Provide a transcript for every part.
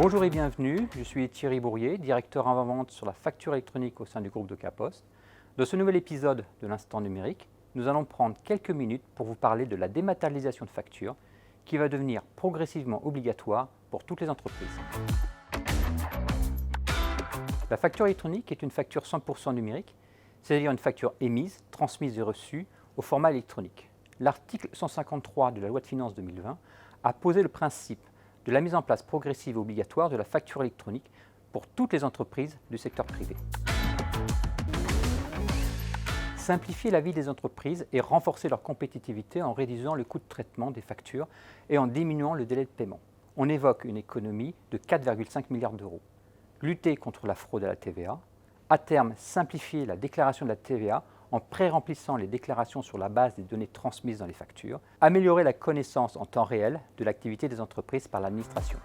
Bonjour et bienvenue, je suis Thierry Bourrier, directeur avant-vente sur la facture électronique au sein du groupe Docapost. Dans ce nouvel épisode de l'Instant numérique, nous allons prendre quelques minutes pour vous parler de la dématérialisation de factures qui va devenir progressivement obligatoire pour toutes les entreprises. La facture électronique est une facture 100% numérique, c'est-à-dire une facture émise, transmise et reçue au format électronique. L'article 153 de la loi de finances 2020 a posé le principe de la mise en place progressive et obligatoire de la facture électronique pour toutes les entreprises du secteur privé. Simplifier la vie des entreprises et renforcer leur compétitivité en réduisant le coût de traitement des factures et en diminuant le délai de paiement. On évoque une économie de 4,5 milliards d'euros. Lutter contre la fraude à la TVA, à terme simplifier la déclaration de la TVA en pré-remplissant les déclarations sur la base des données transmises dans les factures, améliorer la connaissance en temps réel de l'activité des entreprises par l'administration.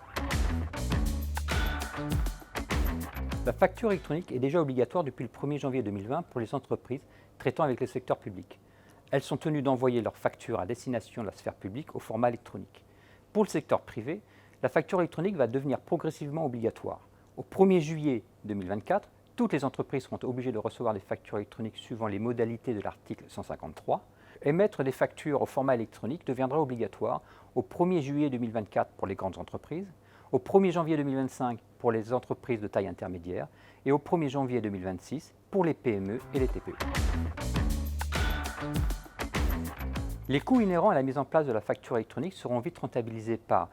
La facture électronique est déjà obligatoire depuis le 1er janvier 2020 pour les entreprises traitant avec le secteur public. Elles sont tenues d'envoyer leurs factures à destination de la sphère publique au format électronique. Pour le secteur privé, la facture électronique va devenir progressivement obligatoire. Au 1er juillet 2024, toutes les entreprises seront obligées de recevoir des factures électroniques suivant les modalités de l'article 153. Émettre des factures au format électronique deviendra obligatoire au 1er juillet 2024 pour les grandes entreprises, au 1er janvier 2025 pour les entreprises de taille intermédiaire et au 1er janvier 2026 pour les PME et les TPE. Les coûts inhérents à la mise en place de la facture électronique seront vite rentabilisés par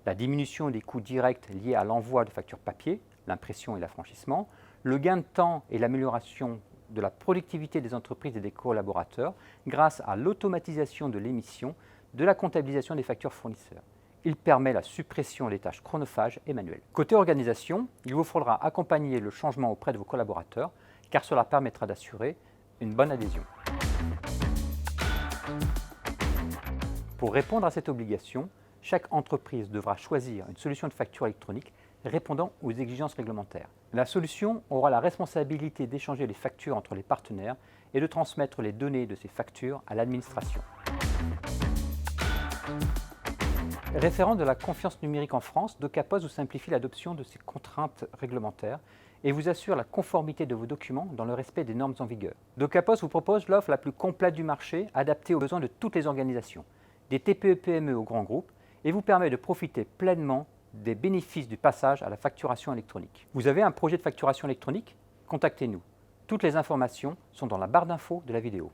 la diminution des coûts directs liés à l'envoi de factures papier, l'impression et l'affranchissement, le gain de temps et l'amélioration de la productivité des entreprises et des collaborateurs grâce à l'automatisation de l'émission, de la comptabilisation des factures fournisseurs. Il permet la suppression des tâches chronophages et manuelles. Côté organisation, il vous faudra accompagner le changement auprès de vos collaborateurs car cela permettra d'assurer une bonne adhésion. Pour répondre à cette obligation, chaque entreprise devra choisir une solution de facture électronique répondant aux exigences réglementaires. La solution aura la responsabilité d'échanger les factures entre les partenaires et de transmettre les données de ces factures à l'administration. Référent de la confiance numérique en France, Docapost vous simplifie l'adoption de ces contraintes réglementaires et vous assure la conformité de vos documents dans le respect des normes en vigueur. Docapost vous propose l'offre la plus complète du marché, adaptée aux besoins de toutes les organisations, des TPE-PME aux grands groupes, et vous permet de profiter pleinement des bénéfices du passage à la facturation électronique. Vous avez un projet de facturation électronique? Contactez-nous. Toutes les informations sont dans la barre d'infos de la vidéo.